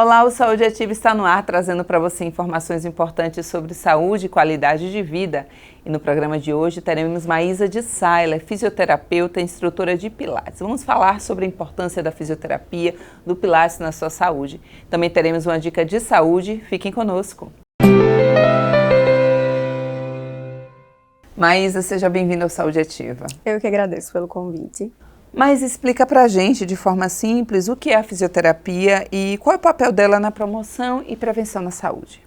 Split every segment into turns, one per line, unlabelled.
Olá, o Saúde Ativa está no ar, trazendo para você informações importantes sobre saúde e qualidade de vida. E no programa de hoje teremos Maísa de Sá, ela é fisioterapeuta e instrutora de Pilates. Vamos falar sobre a importância da fisioterapia, do Pilates na sua saúde. Também teremos uma dica de saúde, fiquem conosco. Maísa, seja bem-vinda ao Saúde Ativa.
Eu que agradeço pelo convite.
Mas explica pra gente, de forma simples, o que é a fisioterapia e qual é o papel dela na promoção e prevenção na saúde.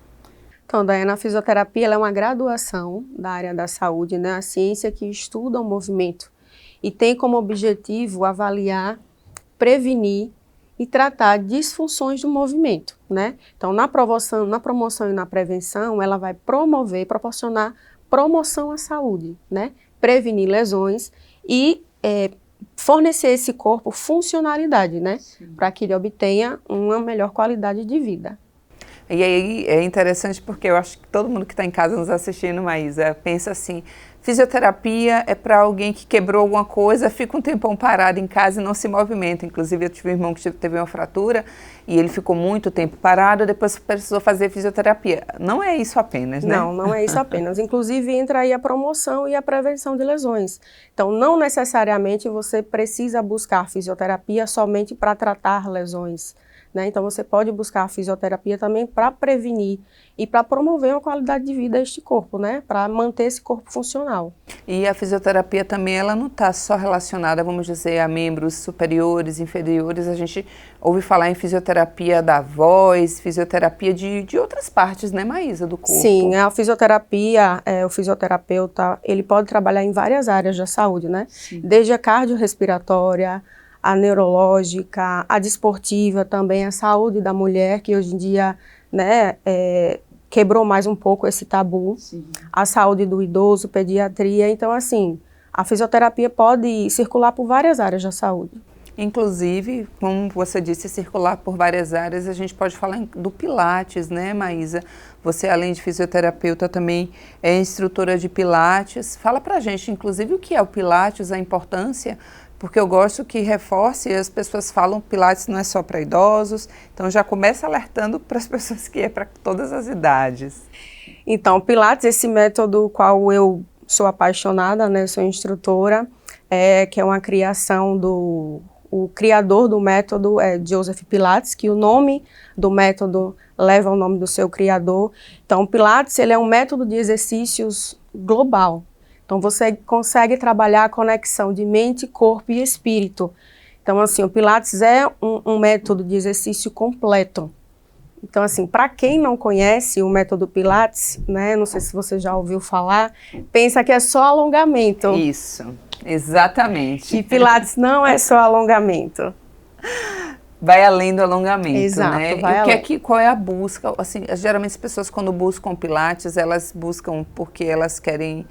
Então, Daiana, a fisioterapia ela é uma graduação da área da saúde, né? A ciência que estuda o movimento e tem como objetivo avaliar, prevenir e tratar disfunções do movimento, né? Então, na promoção e na prevenção, ela vai proporcionar promoção à saúde, né? Prevenir lesões e fornecer esse corpo funcionalidade, né? Para que ele obtenha uma melhor qualidade de vida.
E aí é interessante porque eu acho que todo mundo que está em casa nos assistindo, Maísa, pensa assim, fisioterapia é para alguém que quebrou alguma coisa, fica um tempão parado em casa e não se movimenta. Inclusive eu tive um irmão que teve uma fratura e ele ficou muito tempo parado, depois precisou fazer fisioterapia. Não é isso apenas, né?
Não é isso apenas. Inclusive entra aí a promoção e a prevenção de lesões. Então não necessariamente você precisa buscar fisioterapia somente para tratar lesões, né? Então você pode buscar a fisioterapia também para prevenir e para promover uma qualidade de vida a este corpo, né? Para manter esse corpo funcional.
E a fisioterapia também, ela não está só relacionada, vamos dizer, a membros superiores, inferiores. A gente ouve falar em fisioterapia da voz, fisioterapia de outras partes, né, Maísa, do corpo?
Sim, a fisioterapia, o fisioterapeuta, ele pode trabalhar em várias áreas da saúde, né? Sim. Desde a cardiorrespiratória, a neurológica, a desportiva também, a saúde da mulher, que hoje em dia, né, quebrou mais um pouco esse tabu. Sim. A saúde do idoso, pediatria. Então, assim, a fisioterapia pode circular por várias áreas da saúde.
Inclusive, como você disse, circular por várias áreas, a gente pode falar do Pilates, né, Maísa? Você, além de fisioterapeuta, também é instrutora de Pilates. Fala pra gente, inclusive, o que é o Pilates, a importância, porque eu gosto que reforce, e as pessoas falam que Pilates não é só para idosos, então já começa alertando para as pessoas que é para todas as idades.
Então, Pilates, esse método qual eu sou apaixonada, né, sou instrutora, que é uma criação o criador do método é Joseph Pilates, que o nome do método leva o nome do seu criador. Então, o Pilates ele é um método de exercícios global. Então, você consegue trabalhar a conexão de mente, corpo e espírito. Então, assim, o Pilates é um método de exercício completo. Então, assim, para quem não conhece o método Pilates, né, não sei se você já ouviu falar, pensa que é só alongamento.
Isso, exatamente.
E Pilates não é só alongamento.
Vai além do alongamento,
exato,
né?
Vai além.
Qual é a busca? Assim, geralmente as pessoas quando buscam Pilates, elas buscam porque elas querem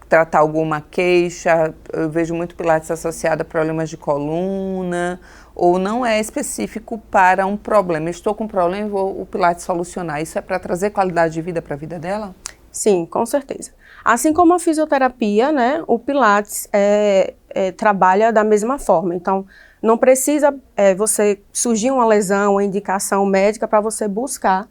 tratar alguma queixa. Eu vejo muito Pilates associado a problemas de coluna, ou não é específico para um problema. Eu estou com um problema e vou o Pilates solucionar. Isso é para trazer qualidade de vida para a vida dela?
Sim, com certeza. Assim como a fisioterapia, né, o Pilates trabalha da mesma forma. Então, não precisa você surgir uma lesão, uma indicação médica para você buscar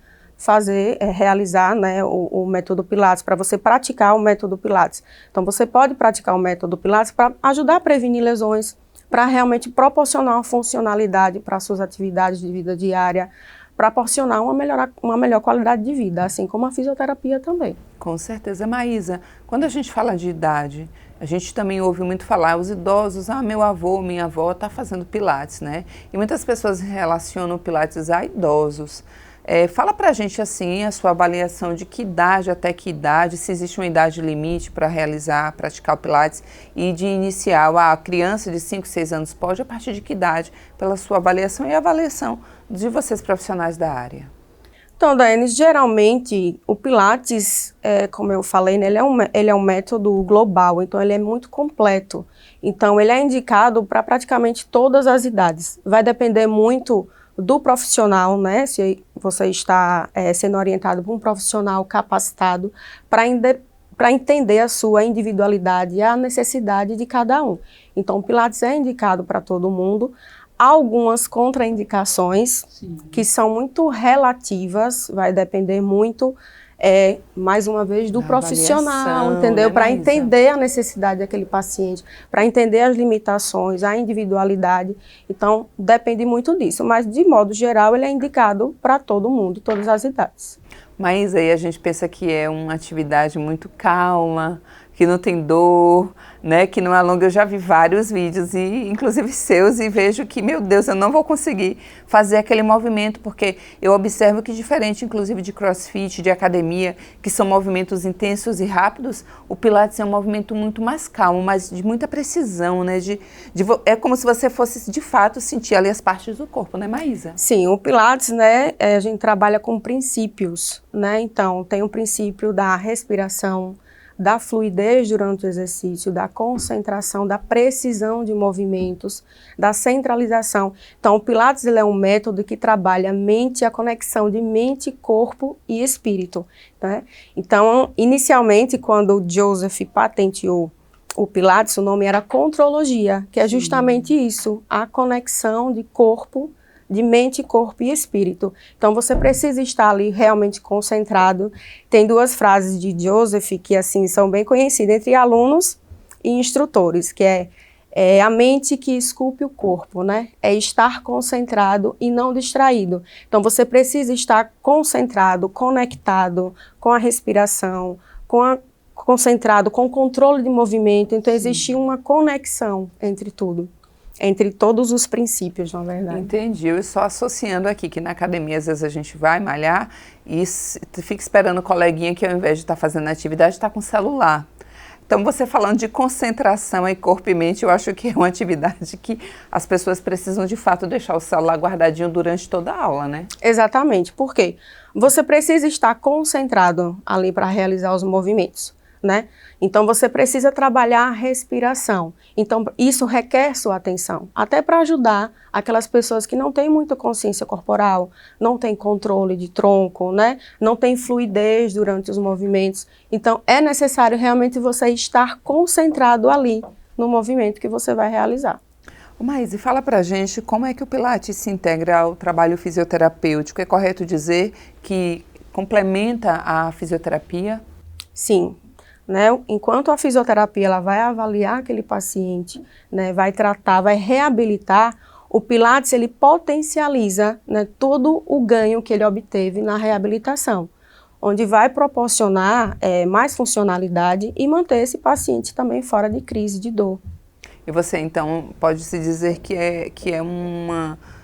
realizar, né, o método Pilates, para você praticar o método Pilates. Então, você pode praticar o método Pilates para ajudar a prevenir lesões, para realmente proporcionar uma funcionalidade para as suas atividades de vida diária, proporcionar uma melhor qualidade de vida, assim como a fisioterapia também.
Com certeza. Maísa, quando a gente fala de idade, a gente também ouve muito falar, os idosos, meu avô, minha avó está fazendo Pilates, né? E muitas pessoas relacionam o Pilates a idosos. Fala pra gente assim, a sua avaliação de que idade até que idade, se existe uma idade limite para praticar o Pilates e de iniciar, a criança de 5, 6 anos pode, a partir de que idade, pela sua avaliação e a avaliação de vocês profissionais da área?
Então, Daiane, geralmente o Pilates, como eu falei, né, ele é um método global, então ele é muito completo. Então ele é indicado para praticamente todas as idades. Vai depender muito do profissional, né? Se você está sendo orientado por um profissional capacitado para entender a sua individualidade e a necessidade de cada um. Então, o Pilates é indicado para todo mundo. algumas contraindicações,
Sim.
que são muito relativas, vai depender muito, mais uma vez, do
Da
profissional,
avaliação,
entendeu?
né,
Para
Maísa?
entender a necessidade daquele paciente, para entender as limitações, a individualidade. Então, depende muito disso. Mas, de modo geral, ele é indicado para todo mundo, todas as idades.
Mas aí a gente pensa que é uma atividade muito calma, que não tem dor, né, que não alonga. Eu já vi vários vídeos, e inclusive seus, e vejo que, meu Deus, eu não vou conseguir fazer aquele movimento, porque eu observo que, diferente inclusive de crossfit, de academia, que são movimentos intensos e rápidos, o Pilates é um movimento muito mais calmo, mas de muita precisão, né, é como se você fosse, de fato, sentir ali as partes do corpo, né, Maísa?
Sim, o Pilates, né, a gente trabalha com princípios, né, então tem o princípio da respiração, da fluidez durante o exercício, da concentração, da precisão de movimentos, da centralização. Então, o Pilates ele é um método que trabalha a mente, a conexão de mente, corpo e espírito, né? Então, inicialmente, quando o Joseph patenteou o Pilates, o nome era contrologia, que é justamente isso, a conexão de corpo, de mente, corpo e espírito. Então, você precisa estar ali realmente concentrado. Tem duas frases de Joseph que, assim, são bem conhecidas entre alunos e instrutores, que é a mente que esculpe o corpo, né? É estar concentrado e não distraído. Então, você precisa estar concentrado, conectado com a respiração, concentrado com o controle de movimento. Então, existe uma conexão entre tudo. Entre todos os princípios, na verdade.
Entendi. Eu só associando aqui que na academia, às vezes a gente vai malhar e fica esperando o coleguinha que, ao invés de estar fazendo atividade, está com o celular. Então, você falando de concentração em corpo e mente, eu acho que é uma atividade que as pessoas precisam, de fato, deixar o celular guardadinho durante toda a aula, né?
Exatamente. Por quê? Você precisa estar concentrado ali para realizar os movimentos, né? Então, você precisa trabalhar a respiração. Então, isso requer sua atenção, até para ajudar aquelas pessoas que não têm muita consciência corporal, não têm controle de tronco, né? Não têm fluidez durante os movimentos. Então, é necessário realmente você estar concentrado ali no movimento que você vai realizar.
Maísa, fala pra gente como é que o Pilates se integra ao trabalho fisioterapêutico. É correto dizer que complementa a fisioterapia?
Sim. Né? Enquanto a fisioterapia ela vai avaliar aquele paciente, né, vai tratar, vai reabilitar, o Pilates ele potencializa, né, todo o ganho que ele obteve na reabilitação, onde vai proporcionar mais funcionalidade e manter esse paciente também fora de crise de dor.
E você, então, pode-se dizer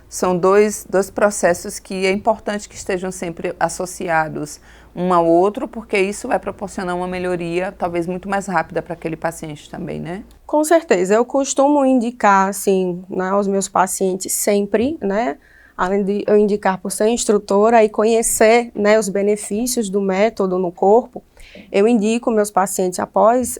são dois processos que é importante que estejam sempre associados um ao outro, porque isso vai proporcionar uma melhoria talvez muito mais rápida para aquele paciente também, né?
Com certeza, eu costumo indicar, assim, né, aos meus pacientes sempre, né, além de eu indicar por ser instrutora e conhecer, né, os benefícios do método no corpo, eu indico meus pacientes após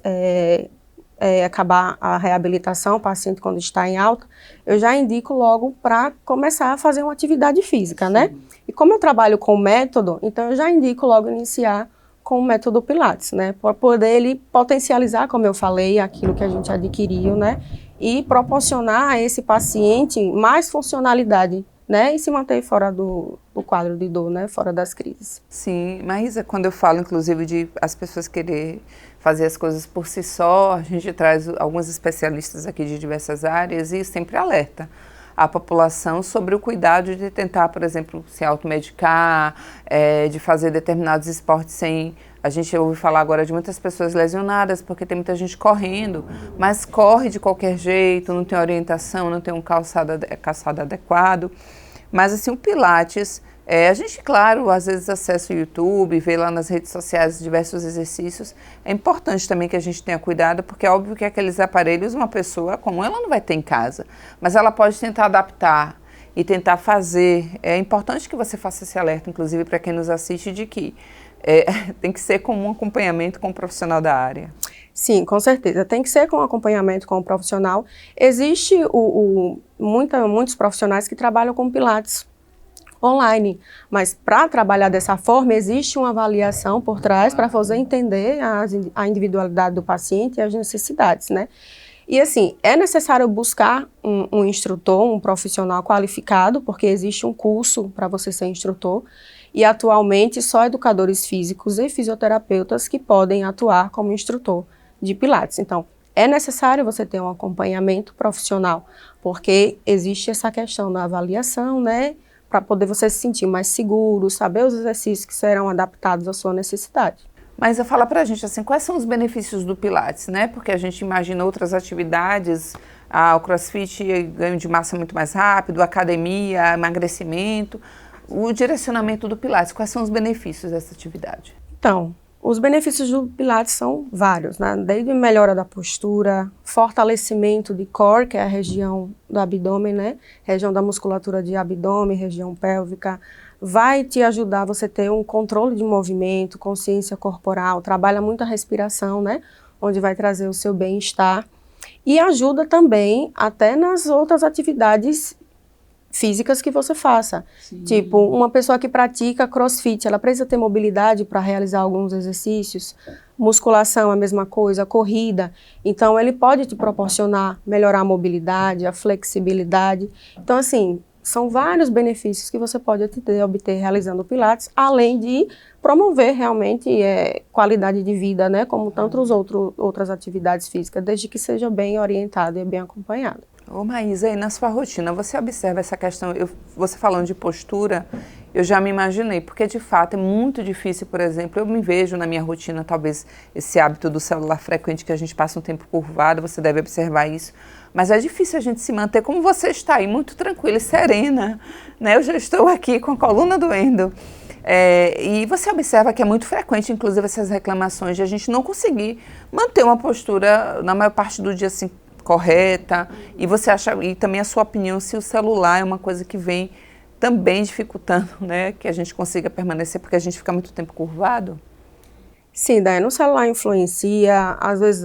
acabar a reabilitação, o paciente quando está em alta, eu já indico logo para começar a fazer uma atividade física, né? E como eu trabalho com método, então eu já indico logo iniciar com o método Pilates, né? Para poder ele potencializar, como eu falei, aquilo que a gente adquiriu, né? E proporcionar a esse paciente mais funcionalidade, né? E se manter fora do quadro de dor, né? Fora das crises.
Sim, Maísa, quando eu falo, inclusive, de as pessoas querer fazer as coisas por si só, a gente traz alguns especialistas aqui de diversas áreas e sempre alerta a população sobre o cuidado de tentar, por exemplo, se automedicar, de fazer determinados esportes sem... A gente ouve falar agora de muitas pessoas lesionadas, porque tem muita gente correndo, mas corre de qualquer jeito, não tem orientação, não tem um calçado adequado. Mas, assim, o Pilates, a gente, claro, às vezes acessa o YouTube, vê lá nas redes sociais diversos exercícios. É importante também que a gente tenha cuidado, porque é óbvio que aqueles aparelhos, uma pessoa comum, ela não vai ter em casa, mas ela pode tentar adaptar e tentar fazer. É importante que você faça esse alerta, inclusive para quem nos assiste, de que tem que ser com um acompanhamento com um profissional da área.
Sim, com certeza. Tem que ser com acompanhamento com o profissional. Existe muitos profissionais que trabalham com Pilates online, mas para trabalhar dessa forma existe uma avaliação por trás para fazer entender a individualidade do paciente e as necessidades, né? E assim, é necessário buscar um instrutor, um profissional qualificado, porque existe um curso para você ser instrutor, e atualmente só educadores físicos e fisioterapeutas que podem atuar como instrutor de Pilates. Então, é necessário você ter um acompanhamento profissional, porque existe essa questão da avaliação, né, para poder você se sentir mais seguro, saber os exercícios que serão adaptados à sua necessidade.
Mas fala pra gente, assim, quais são os benefícios do Pilates, né? Porque a gente imagina outras atividades, o CrossFit, ganho de massa muito mais rápido, academia, emagrecimento. O direcionamento do Pilates, quais são os benefícios dessa atividade?
Então, os benefícios do Pilates são vários, né? Desde melhora da postura, fortalecimento de core, que é a região do abdômen, né? Região da musculatura de abdômen, região pélvica. Vai te ajudar a você ter um controle de movimento, consciência corporal, trabalha muito a respiração, né? Onde vai trazer o seu bem-estar. E ajuda também até nas outras atividades físicas que você faça. Sim. Tipo, uma pessoa que pratica CrossFit, ela precisa ter mobilidade para realizar alguns exercícios. Musculação, a mesma coisa, corrida. Então, ele pode te proporcionar melhorar a mobilidade, a flexibilidade. Então, assim, são vários benefícios que você pode obter realizando o Pilates, além de promover realmente qualidade de vida, né? Como tantas outras atividades físicas, desde que seja bem orientado e bem acompanhado.
Ô Maísa, aí na sua rotina, você observa essa questão, você falando de postura, eu já me imaginei, porque de fato é muito difícil, por exemplo, eu me vejo na minha rotina, talvez esse hábito do celular frequente, que a gente passa um tempo curvado, você deve observar isso, mas é difícil a gente se manter como você está aí, muito tranquila e serena, né? Eu já estou aqui com a coluna doendo. E você observa que é muito frequente, inclusive, essas reclamações de a gente não conseguir manter uma postura, na maior parte do dia, assim, correta, e você acha, e também a sua opinião, se o celular é uma coisa que vem também dificultando, né, que a gente consiga permanecer, porque a gente fica muito tempo curvado?
Sim, Daiane, o celular influencia, às vezes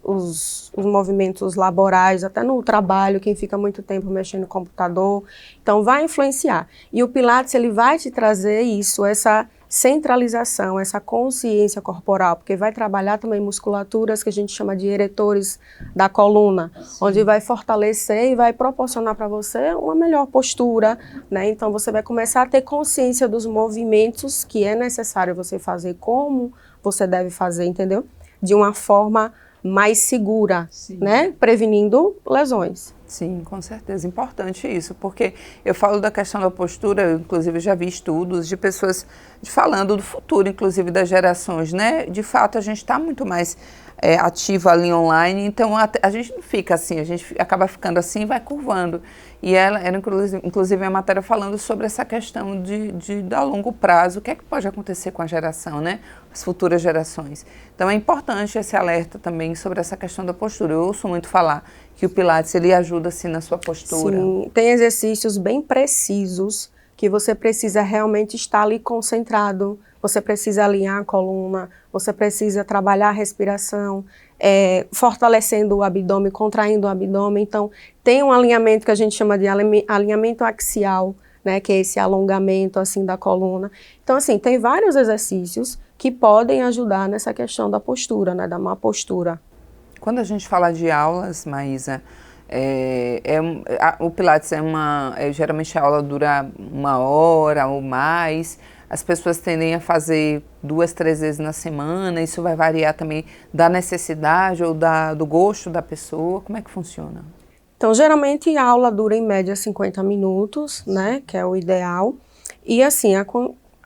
os movimentos laborais, até no trabalho, quem fica muito tempo mexendo no computador, então vai influenciar. E o Pilates, ele vai te trazer isso, essa centralização, essa consciência corporal, porque vai trabalhar também musculaturas que a gente chama de eretores da coluna, sim, onde vai fortalecer e vai proporcionar para você uma melhor postura, né? Então você vai começar a ter consciência dos movimentos que é necessário você fazer, como você deve fazer, entendeu? De uma forma mais segura, sim, né? Prevenindo lesões.
Sim, com certeza, importante isso, porque eu falo da questão da postura, eu inclusive já vi estudos de pessoas falando do futuro, inclusive das gerações, né? De fato, a gente está muito mais ativa ali online, então a gente não fica assim, a gente acaba ficando assim e vai curvando. E ela era inclusive a matéria falando sobre essa questão de a longo prazo, o que é que pode acontecer com a geração, né? As futuras gerações. Então é importante esse alerta também sobre essa questão da postura. Eu ouço muito falar que o Pilates, ele ajuda assim na sua postura.
Sim, tem exercícios bem precisos que você precisa realmente estar ali concentrado, você precisa alinhar a coluna, você precisa trabalhar a respiração, fortalecendo o abdômen, contraindo o abdômen. Então, tem um alinhamento que a gente chama de alinhamento axial, né, que é esse alongamento assim da coluna. Então, assim, tem vários exercícios que podem ajudar nessa questão da postura, né, da má postura.
Quando a gente fala de aulas, Maísa, o Pilates geralmente a aula dura 1 hora ou mais, as pessoas tendem a fazer 2, 3 vezes na semana, isso vai variar também da necessidade ou do gosto da pessoa, como é que funciona?
Então, geralmente a aula dura em média 50 minutos, né, que é o ideal, e assim, a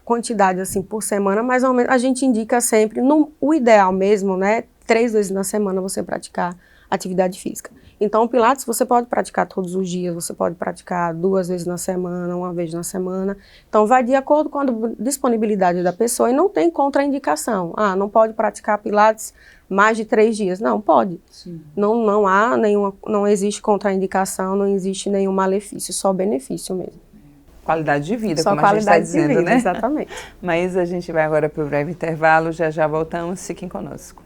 quantidade assim por semana, mais ou menos, a gente indica sempre, o ideal mesmo, né, 3 vezes na semana você praticar atividade física. Então, o Pilates você pode praticar todos os dias, você pode praticar 2 vezes na semana, 1 vez na semana. Então, vai de acordo com a disponibilidade da pessoa e não tem contraindicação. Não pode praticar Pilates mais de 3 dias. Não, pode. Não há nenhuma, não existe contraindicação, não existe nenhum malefício, só benefício mesmo.
Qualidade de vida,
só
como a gente está dizendo,
vida,
né?
Exatamente.
Mas a gente vai agora para o breve intervalo, já voltamos, fiquem conosco.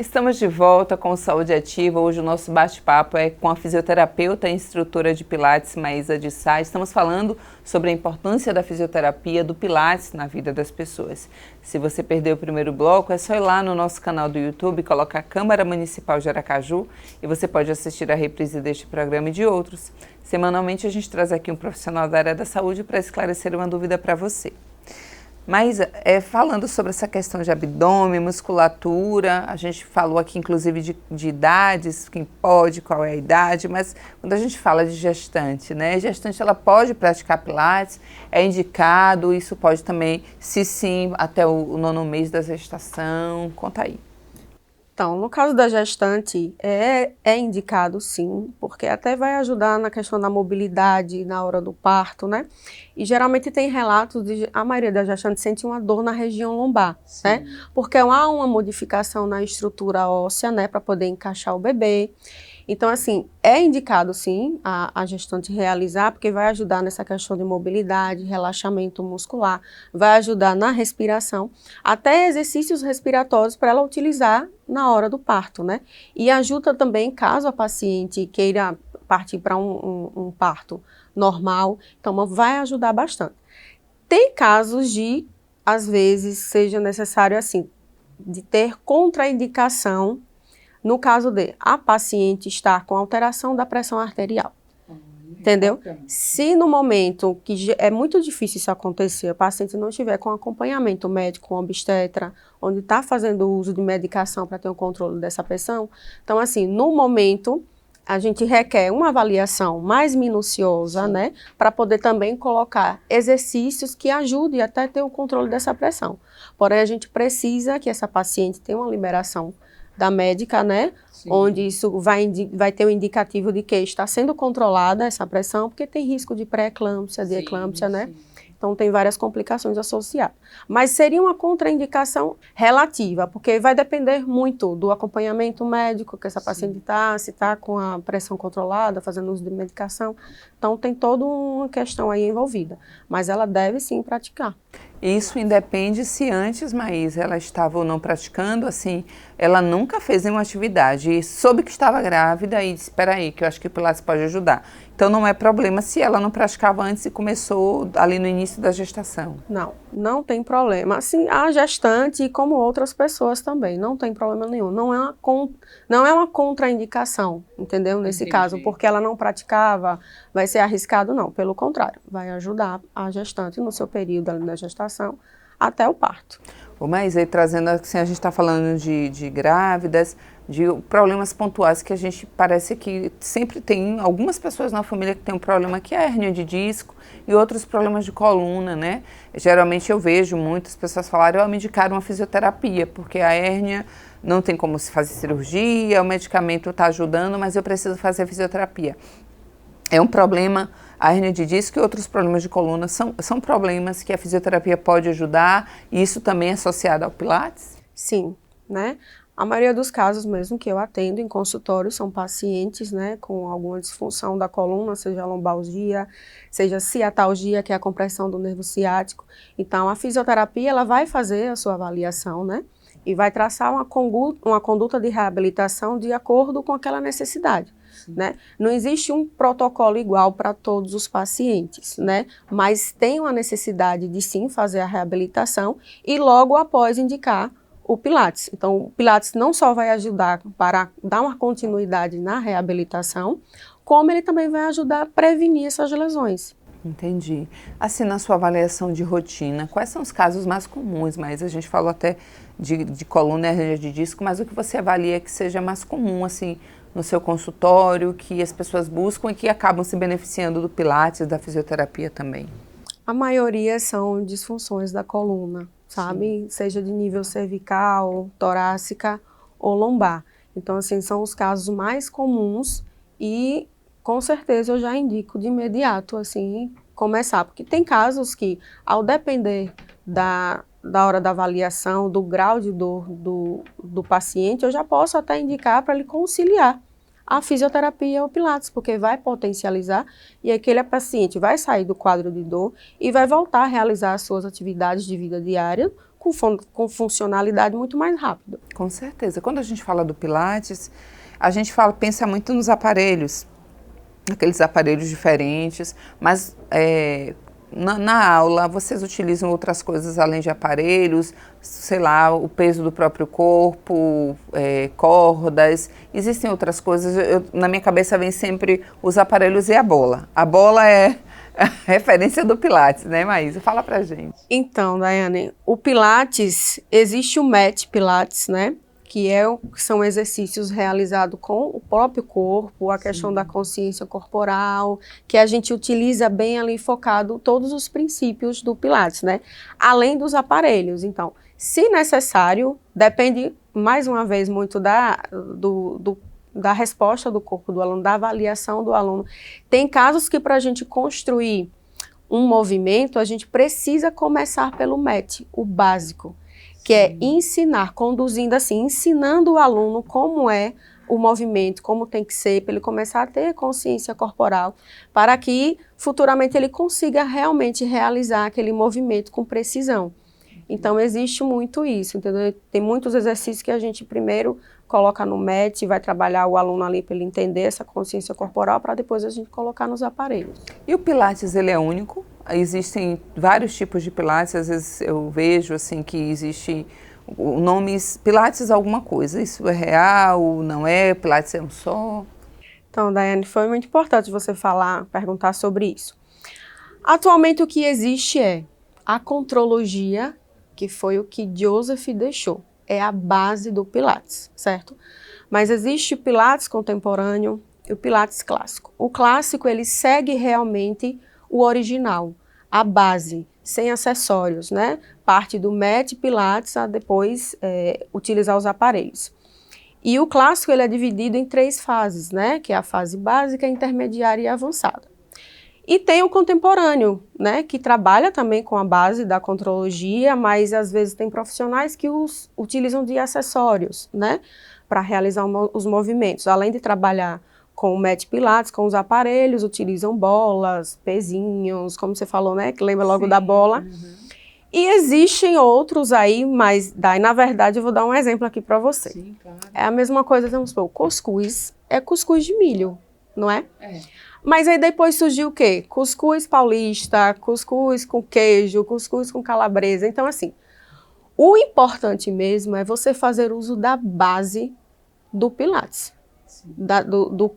Estamos de volta com o Saúde Ativa. Hoje o nosso bate-papo é com a fisioterapeuta e instrutora de Pilates, Maísa de Sá. Estamos falando sobre a importância da fisioterapia, do Pilates na vida das pessoas. Se você perdeu o primeiro bloco, é só ir lá no nosso canal do YouTube, colocar Câmara Municipal de Aracaju e você pode assistir a reprise deste programa e de outros. Semanalmente a gente traz aqui um profissional da área da saúde para esclarecer uma dúvida para você. Mas falando sobre essa questão de abdômen, musculatura, a gente falou aqui inclusive de idades, quem pode, qual é a idade, mas quando a gente fala de gestante, né? Gestante ela pode praticar Pilates, é indicado, isso pode também, se sim, até o 9º mês da gestação, conta aí.
Então, no caso da gestante, é indicado sim, porque até vai ajudar na questão da mobilidade na hora do parto, né? E geralmente tem relatos de a maioria das gestantes sente uma dor na região lombar, sim, né? Porque há uma modificação na estrutura óssea, né, para poder encaixar o bebê. Então, assim, é indicado sim a gestante realizar, porque vai ajudar nessa questão de mobilidade, relaxamento muscular, vai ajudar na respiração, até exercícios respiratórios para ela utilizar na hora do parto, né? E ajuda também caso a paciente queira partir para um parto normal, então vai ajudar bastante. Tem casos de, às vezes, seja necessário assim, de ter contraindicação no caso de a paciente estar com alteração da pressão arterial, entendeu? Se no momento que é muito difícil isso acontecer, a paciente não estiver com acompanhamento médico, com obstetra, onde está fazendo uso de medicação para ter o controle dessa pressão, então assim, no momento a gente requer uma avaliação mais minuciosa, sim, né, para poder também colocar exercícios que ajudem até ter o controle dessa pressão. Porém, a gente precisa que essa paciente tenha uma liberação da médica, né, sim, onde isso vai ter o indicativo de que está sendo controlada essa pressão, porque tem risco de pré-eclâmpsia, de eclâmpsia, né, sim. Então tem várias complicações associadas. Mas seria uma contraindicação relativa, porque vai depender muito do acompanhamento médico que essa paciente está, se está com a pressão controlada, fazendo uso de medicação. Então tem toda uma questão aí envolvida, mas ela deve sim praticar.
Isso independe se antes, Maísa, ela estava ou não praticando, assim, ela nunca fez nenhuma atividade e soube que estava grávida e disse, espera aí, que eu acho que o Pilates pode ajudar. Então não é problema se ela não praticava antes e começou ali no início da gestação. Não,
não tem problema. Assim, a gestante, como outras pessoas também, não tem problema nenhum. Não é uma contraindicação, entendeu? Nesse caso, porque ela não praticava, vai ser arriscado, não. Pelo contrário, vai ajudar a gestante no seu período ali da gestação até o parto.
Mas aí trazendo assim, a gente está falando de grávidas, de problemas pontuais que a gente parece que sempre tem algumas pessoas na família que tem um problema que é a hérnia de disco e outros problemas de coluna, né? Geralmente eu vejo muitas pessoas falarem, me indicaram uma fisioterapia, porque a hérnia não tem como se fazer cirurgia, o medicamento está ajudando, mas eu preciso fazer fisioterapia. É um problema, a hérnia de disco e outros problemas de coluna são problemas que a fisioterapia pode ajudar, e isso também é associado ao Pilates?
Sim, né? A maioria dos casos mesmo que eu atendo em consultório são pacientes, né, com alguma disfunção da coluna, seja lombalgia, seja ciatalgia, que é a compressão do nervo ciático. Então, a fisioterapia, ela vai fazer a sua avaliação, né, e vai traçar uma conduta de reabilitação de acordo com aquela necessidade. Né? Não existe um protocolo igual para todos os pacientes, né? Mas tem uma necessidade de sim fazer a reabilitação e logo após indicar o Pilates. Então, o Pilates não só vai ajudar para dar uma continuidade na reabilitação, como ele também vai ajudar a prevenir essas lesões.
Entendi. Assim, na sua avaliação de rotina, quais são os casos mais comuns? Mas a gente falou até de coluna e hernia de disco, mas o que você avalia que seja mais comum, assim, no seu consultório, que as pessoas buscam e que acabam se beneficiando do Pilates, da fisioterapia também?
A maioria são disfunções da coluna, sabe? Sim. Seja de nível cervical, torácica ou lombar. Então, assim, são os casos mais comuns e, com certeza, eu já indico de imediato, assim, começar. Porque tem casos que, ao depender da hora da avaliação, do grau de dor do paciente, eu já posso até indicar para ele conciliar a fisioterapia ou Pilates, porque vai potencializar e aquele paciente vai sair do quadro de dor e vai voltar a realizar as suas atividades de vida diária com funcionalidade muito mais rápido.
Com certeza. Quando a gente fala do Pilates, a gente pensa muito nos aparelhos, aqueles aparelhos diferentes, mas na aula vocês utilizam outras coisas além de aparelhos, sei lá, o peso do próprio corpo, cordas, existem outras coisas. Na minha cabeça vem sempre os aparelhos e a bola. A bola é a referência do Pilates, né, Maísa? Fala pra gente.
Então, Daiane, o Pilates, existe o Mat Pilates, né? Que são exercícios realizados com o próprio corpo, a questão da consciência corporal, que a gente utiliza bem ali focado todos os princípios do Pilates, né? Além dos aparelhos. Então, se necessário, depende, mais uma vez, muito da resposta do corpo do aluno, da avaliação do aluno. Tem casos que para a gente construir um movimento, a gente precisa começar pelo Mat, o básico. Que é ensinar, conduzindo assim, ensinando o aluno como é o movimento, como tem que ser, para ele começar a ter consciência corporal, para que futuramente ele consiga realmente realizar aquele movimento com precisão. Então, existe muito isso, entendeu? Tem muitos exercícios que a gente primeiro coloca no Mat, vai trabalhar o aluno ali para ele entender essa consciência corporal, para depois a gente colocar nos aparelhos.
E o Pilates, ele é único? Existem vários tipos de Pilates, às vezes eu vejo assim que existe nomes Pilates alguma coisa, isso é real, não é? Pilates é um só?
Então, Daiane, foi muito importante você perguntar sobre isso. Atualmente o que existe é a contrologia, que foi o que Joseph deixou, é a base do Pilates, certo? Mas existe o Pilates contemporâneo e o Pilates clássico. O clássico, ele segue realmente o original, a base, sem acessórios, né? Parte do Mat Pilates a depois utilizar os aparelhos. E o clássico, ele é dividido em 3 fases, né? Que é a fase básica, intermediária e avançada. E tem o contemporâneo, né? Que trabalha também com a base da contrologia, mas às vezes tem profissionais que os utilizam de acessórios, né? Para realizar os movimentos, além de trabalhar com o Mat Pilates, com os aparelhos, utilizam bolas, pezinhos, como você falou, né? Que lembra logo da bola. Uhum. E existem outros aí, mas na verdade eu vou dar um exemplo aqui para você. Sim, claro. É a mesma coisa, vamos supor, cuscuz é cuscuz de milho, não é? É. Mas aí depois surgiu o quê? Cuscuz paulista, cuscuz com queijo, cuscuz com calabresa. Então, assim, o importante mesmo é você fazer uso da base do Pilates.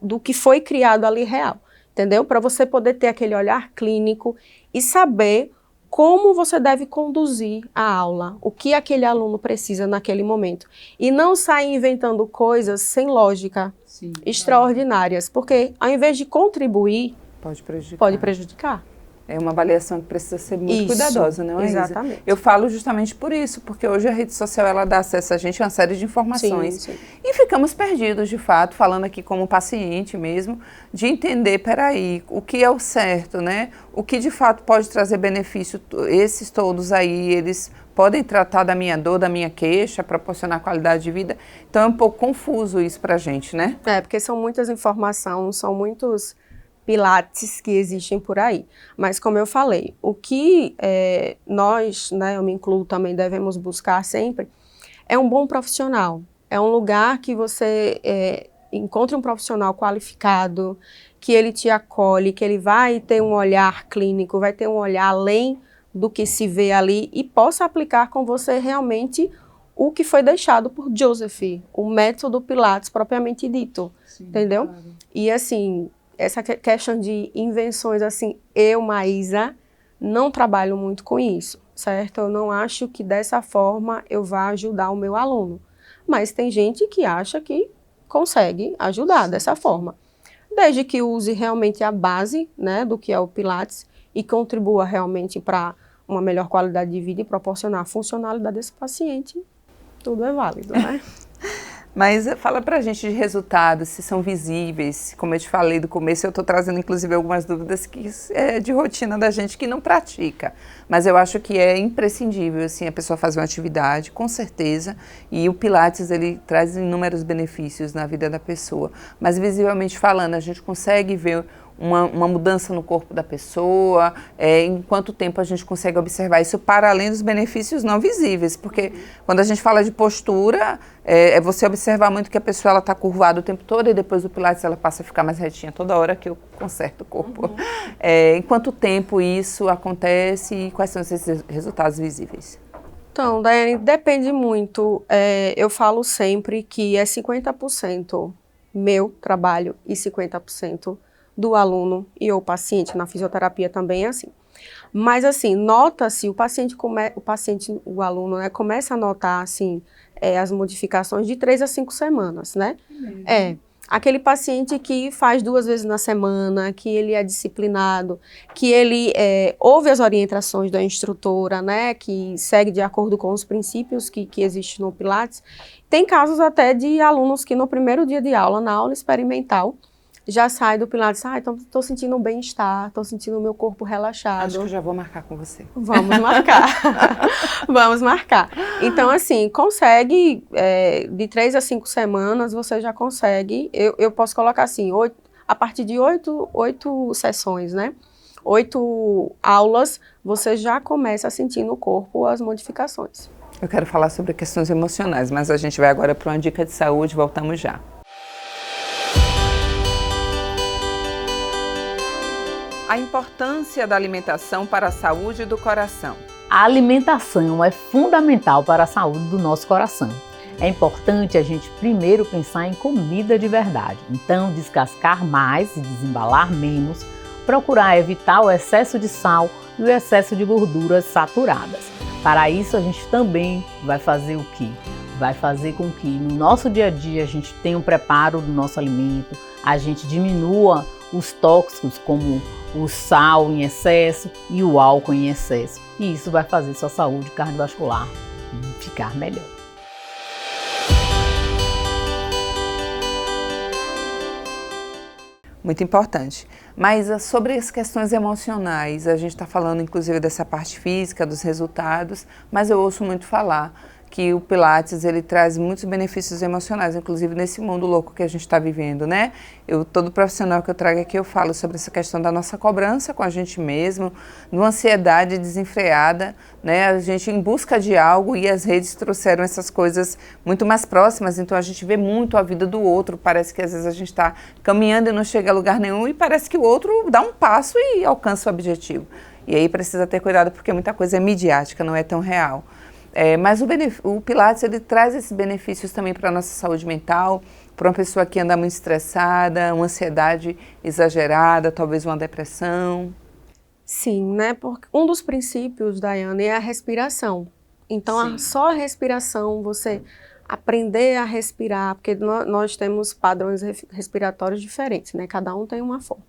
Do que foi criado ali real, entendeu? Para você poder ter aquele olhar clínico e saber como você deve conduzir a aula, o que aquele aluno precisa naquele momento. E não sair inventando coisas sem lógica, extraordinárias, porque ao invés de contribuir, pode prejudicar.
É uma avaliação que precisa ser muito cuidadosa, não é,
exatamente.
Isa? Eu falo justamente por isso, porque hoje a rede social ela dá acesso a gente a uma série de informações. Sim. E ficamos perdidos, de fato, falando aqui como paciente mesmo, de entender, peraí, o que é o certo, né? O que de fato pode trazer benefício, esses todos aí, eles podem tratar da minha dor, da minha queixa, proporcionar qualidade de vida. Então é um pouco confuso isso pra gente, né?
Porque são muitas informações, são muitos Pilates que existem por aí. Mas como eu falei, o que nós, né, eu me incluo também, devemos buscar sempre, é um bom profissional. É um lugar que você encontre um profissional qualificado, que ele te acolhe, que ele vai ter um olhar clínico, vai ter um olhar além do que se vê ali e possa aplicar com você realmente o que foi deixado por Joseph, o método Pilates propriamente dito, entendeu? Claro. E assim, essa questão de invenções, assim, Maísa, não trabalho muito com isso, certo? Eu não acho que dessa forma eu vá ajudar o meu aluno. Mas tem gente que acha que consegue ajudar dessa forma. Desde que use realmente a base, né, do que é o Pilates e contribua realmente para uma melhor qualidade de vida e proporcionar a funcionalidade desse paciente, tudo é válido, né?
Mas fala pra gente de resultados, se são visíveis. Como eu te falei do começo, eu estou trazendo inclusive algumas dúvidas que é de rotina da gente que não pratica. Mas eu acho que é imprescindível assim, a pessoa fazer uma atividade, com certeza. E o Pilates, ele traz inúmeros benefícios na vida da pessoa. Mas visivelmente falando, a gente consegue ver uma mudança no corpo da pessoa, em quanto tempo a gente consegue observar isso para além dos benefícios não visíveis, porque quando a gente fala de postura, é você observar muito que a pessoa está curvada o tempo todo e depois do Pilates ela passa a ficar mais retinha toda hora que eu conserto o corpo. Em quanto tempo isso acontece e quais são esses resultados visíveis?
Então, Daiane, depende muito. Eu falo sempre que é 50% meu trabalho e 50% do aluno e ou paciente. Na fisioterapia também é assim. Mas assim, nota-se, o aluno, né, começa a notar assim, as modificações de 3 a 5 semanas, né? Aquele paciente que faz 2 vezes na semana, que ele é disciplinado, que ele ouve as orientações da instrutora, né, que segue de acordo com os princípios que existem no Pilates. Tem casos até de alunos que no primeiro dia de aula, na aula experimental, já sai do Pilates, então estou sentindo um bem-estar, estou sentindo o meu corpo relaxado.
Acho que eu já vou marcar com você.
Vamos marcar. Vamos marcar. Então, assim, consegue, de 3 a 5 semanas, você já consegue, eu posso colocar assim, a partir de 8 sessões, né? 8 aulas, você já começa a sentir no corpo as modificações.
Eu quero falar sobre questões emocionais, mas a gente vai agora para uma dica de saúde, voltamos já. A importância da alimentação para a saúde do coração.
A alimentação é fundamental para a saúde do nosso coração. É importante a gente primeiro pensar em comida de verdade. Então, descascar mais e desembalar menos, procurar evitar o excesso de sal e o excesso de gorduras saturadas. Para isso, a gente também vai fazer o quê? Vai fazer com que no nosso dia a dia a gente tenha um preparo do nosso alimento, a gente diminua os tóxicos como o sal em excesso e o álcool em excesso. E isso vai fazer sua saúde cardiovascular ficar melhor.
Muito importante. Mas sobre as questões emocionais, a gente está falando inclusive dessa parte física, dos resultados, mas eu ouço muito falar que o Pilates, ele traz muitos benefícios emocionais, inclusive nesse mundo louco que a gente está vivendo, né? Todo profissional que eu trago aqui, eu falo sobre essa questão da nossa cobrança com a gente mesmo, numa ansiedade desenfreada, né? A gente em busca de algo e as redes trouxeram essas coisas muito mais próximas, então a gente vê muito a vida do outro, parece que às vezes a gente está caminhando e não chega a lugar nenhum e parece que o outro dá um passo e alcança o objetivo. E aí precisa ter cuidado porque muita coisa é midiática, não é tão real. Mas o Pilates, ele traz esses benefícios também para a nossa saúde mental, para uma pessoa que anda muito estressada, uma ansiedade exagerada, talvez uma depressão.
Sim, né? Porque um dos princípios, Daiane, é a respiração. Então, só a respiração, você aprender a respirar, porque nós temos padrões respiratórios diferentes, né? Cada um tem uma forma.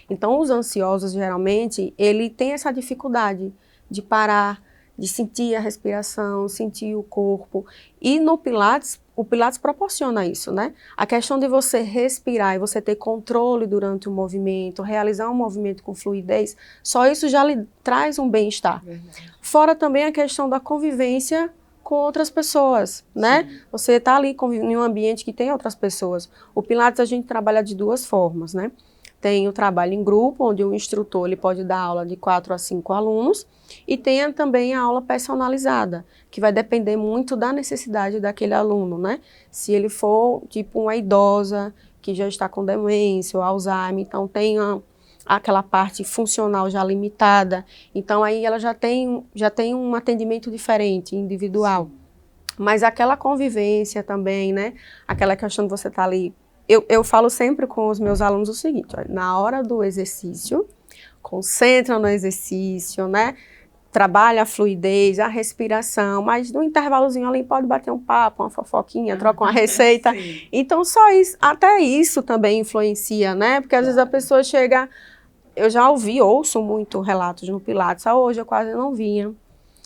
Então, os ansiosos, geralmente, ele tem essa dificuldade de parar, de sentir a respiração, sentir o corpo. E no Pilates, o Pilates proporciona isso, né? A questão de você respirar e você ter controle durante o movimento, realizar um movimento com fluidez, só isso já lhe traz um bem-estar. Fora também a questão da convivência com outras pessoas, né? Sim. Você está ali em um ambiente que tem outras pessoas. O Pilates a gente trabalha de 2 formas, né? Tem o trabalho em grupo, onde o instrutor ele pode dar aula de 4 a 5 alunos, e tem também a aula personalizada, que vai depender muito da necessidade daquele aluno, né? Se ele for tipo uma idosa que já está com demência ou Alzheimer, então tem aquela parte funcional já limitada, então aí ela já tem um atendimento diferente, individual. Sim. Mas aquela convivência também, né? Aquela questão de você estar ali. Eu falo sempre com os meus alunos o seguinte, olha, na hora do exercício, concentra no exercício, né? Trabalha a fluidez, a respiração, mas no intervalozinho ali pode bater um papo, uma fofoquinha, troca uma receita. Sim. Então só isso, até isso também influencia, né? Porque às vezes a pessoa chega, eu já ouço muito relatos no Pilates, hoje eu quase não vinha,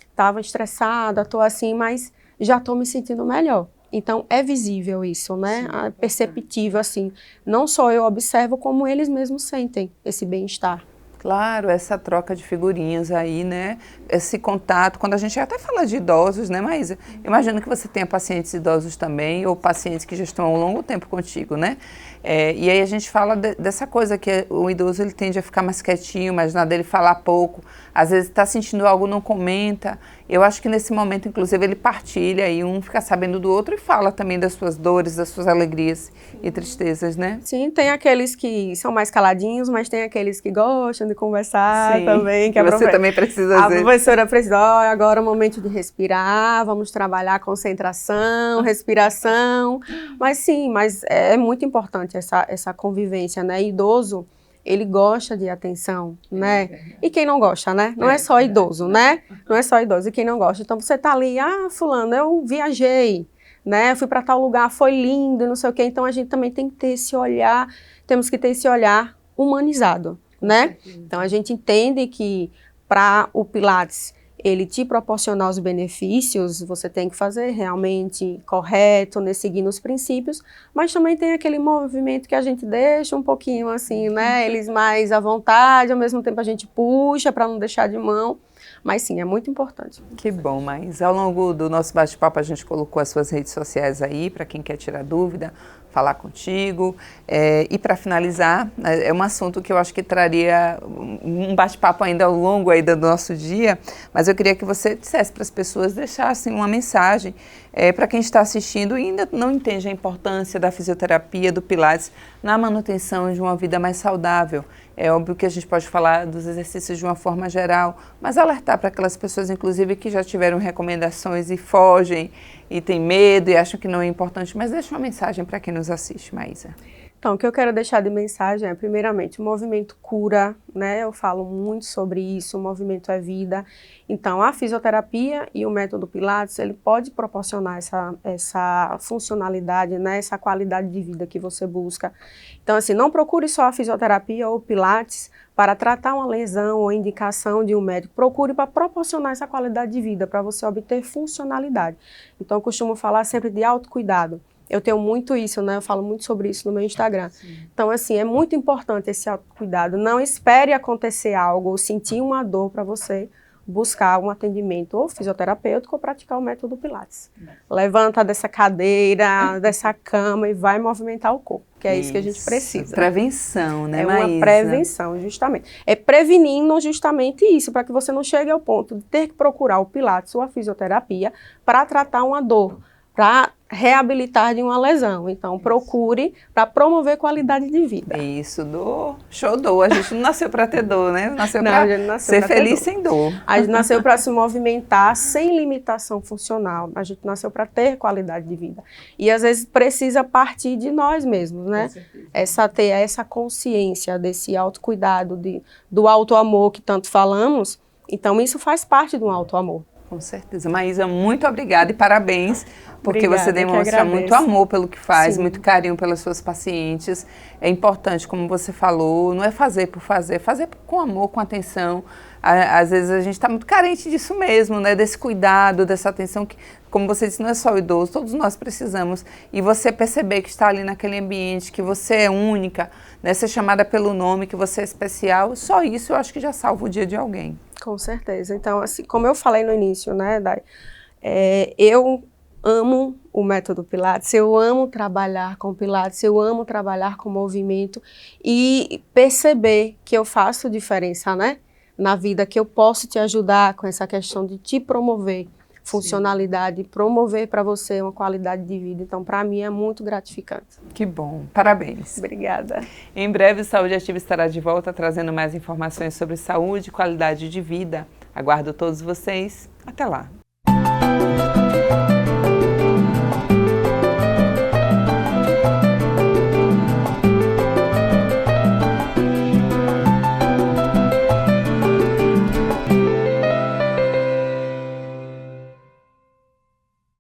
estava estressada, estou assim, mas já estou me sentindo melhor. Então, é visível isso, né? Sim, é perceptível, assim. Não só eu observo, como eles mesmos sentem esse bem-estar.
Claro, essa troca de figurinhas aí, né? Esse contato, quando a gente até fala de idosos, né, Maísa? Imagino que você tenha pacientes idosos também, ou pacientes que já estão há um longo tempo contigo, né? E aí a gente fala dessa coisa que o idoso ele tende a ficar mais quietinho, mas nada ele falar pouco. Às vezes está sentindo algo, não comenta. Eu acho que nesse momento, inclusive, ele partilha e um fica sabendo do outro e fala também das suas dores, das suas alegrias e tristezas, né?
Sim, tem aqueles que são mais caladinhos, mas tem aqueles que gostam de conversar. Sim, também.
Que você também precisa
A professora precisa, agora é o momento de respirar, vamos trabalhar concentração, respiração. Mas sim, mas é muito importante essa convivência, né? Idoso, ele gosta de atenção, né? E quem não gosta, né? Não é só idoso, né? Não é só idoso, e quem não gosta. Então você tá ali, fulano, eu viajei, né? Fui para tal lugar, foi lindo, não sei o quê. Então a gente também tem que ter esse olhar, temos que ter esse olhar humanizado, né? Então a gente entende que para o Pilates ele te proporcionar os benefícios, você tem que fazer realmente correto, né, seguindo os princípios, mas também tem aquele movimento que a gente deixa um pouquinho assim, né, eles mais à vontade, ao mesmo tempo a gente puxa para não deixar de mão, mas sim, é muito importante.
Que bom, mas ao longo do nosso bate-papo a gente colocou as suas redes sociais aí, para quem quer tirar dúvida, falar contigo. E para finalizar, é um assunto que eu acho que traria um bate-papo ainda ao longo aí do nosso dia, mas eu queria que você dissesse para as pessoas, deixassem uma mensagem para quem está assistindo e ainda não entende a importância da fisioterapia, do Pilates, na manutenção de uma vida mais saudável. É óbvio que a gente pode falar dos exercícios de uma forma geral, mas alertar para aquelas pessoas, inclusive, que já tiveram recomendações e fogem, e têm medo e acham que não é importante, mas deixa uma mensagem para quem nos assiste, Maísa.
Então, o que eu quero deixar de mensagem é, primeiramente, o movimento cura, né? Eu falo muito sobre isso, o movimento é vida. Então, a fisioterapia e o método Pilates, ele pode proporcionar essa funcionalidade, né? Essa qualidade de vida que você busca. Então, assim, não procure só a fisioterapia ou o Pilates para tratar uma lesão ou indicação de um médico. Procure para proporcionar essa qualidade de vida, para você obter funcionalidade. Então, eu costumo falar sempre de autocuidado. Eu tenho muito isso, né? Eu falo muito sobre isso no meu Instagram. Sim. Então, assim, é muito importante esse autocuidado. Não espere acontecer algo ou sentir uma dor para você buscar um atendimento ou fisioterapêutico ou praticar o método Pilates. Levanta dessa cadeira, dessa cama e vai movimentar o corpo, que é isso que a gente precisa.
Prevenção, né,
Maísa? É uma prevenção, justamente. É prevenindo justamente isso, para que você não chegue ao ponto de ter que procurar o Pilates ou a fisioterapia para tratar uma dor, para reabilitar de uma lesão. Então, procure para promover qualidade de vida.
Isso, dor, show dor. A gente não nasceu para ter dor, né? Nasceu para ser feliz sem dor.
A gente nasceu para se movimentar sem limitação funcional. A gente nasceu para ter qualidade de vida. E, às vezes, precisa partir de nós mesmos, né? Ter essa consciência desse autocuidado, do auto-amor que tanto falamos. Então, isso faz parte do auto-amor.
Com certeza. Maísa, muito obrigada e parabéns, porque você demonstra muito amor pelo que faz, sim, muito carinho pelas suas pacientes. É importante, como você falou, não é fazer por fazer, fazer com amor, com atenção. Às vezes a gente está muito carente disso mesmo, né? Desse cuidado, dessa atenção que, como você disse, não é só o idoso, todos nós precisamos. E você perceber que está ali naquele ambiente, que você é única, né? Ser chamada pelo nome, que você é especial, só isso eu acho que já salva o dia de alguém.
Com certeza. Então, assim, como eu falei no início, né, Dai, eu amo o método Pilates, eu amo trabalhar com Pilates, eu amo trabalhar com movimento e perceber que eu faço diferença, né, na vida, que eu posso te ajudar com essa questão de te promover funcionalidade, sim, promover para você uma qualidade de vida. Então, para mim, é muito gratificante.
Que bom. Parabéns.
Obrigada.
Em breve, o Saúde Ativa estará de volta, trazendo mais informações sobre saúde e qualidade de vida. Aguardo todos vocês. Até lá.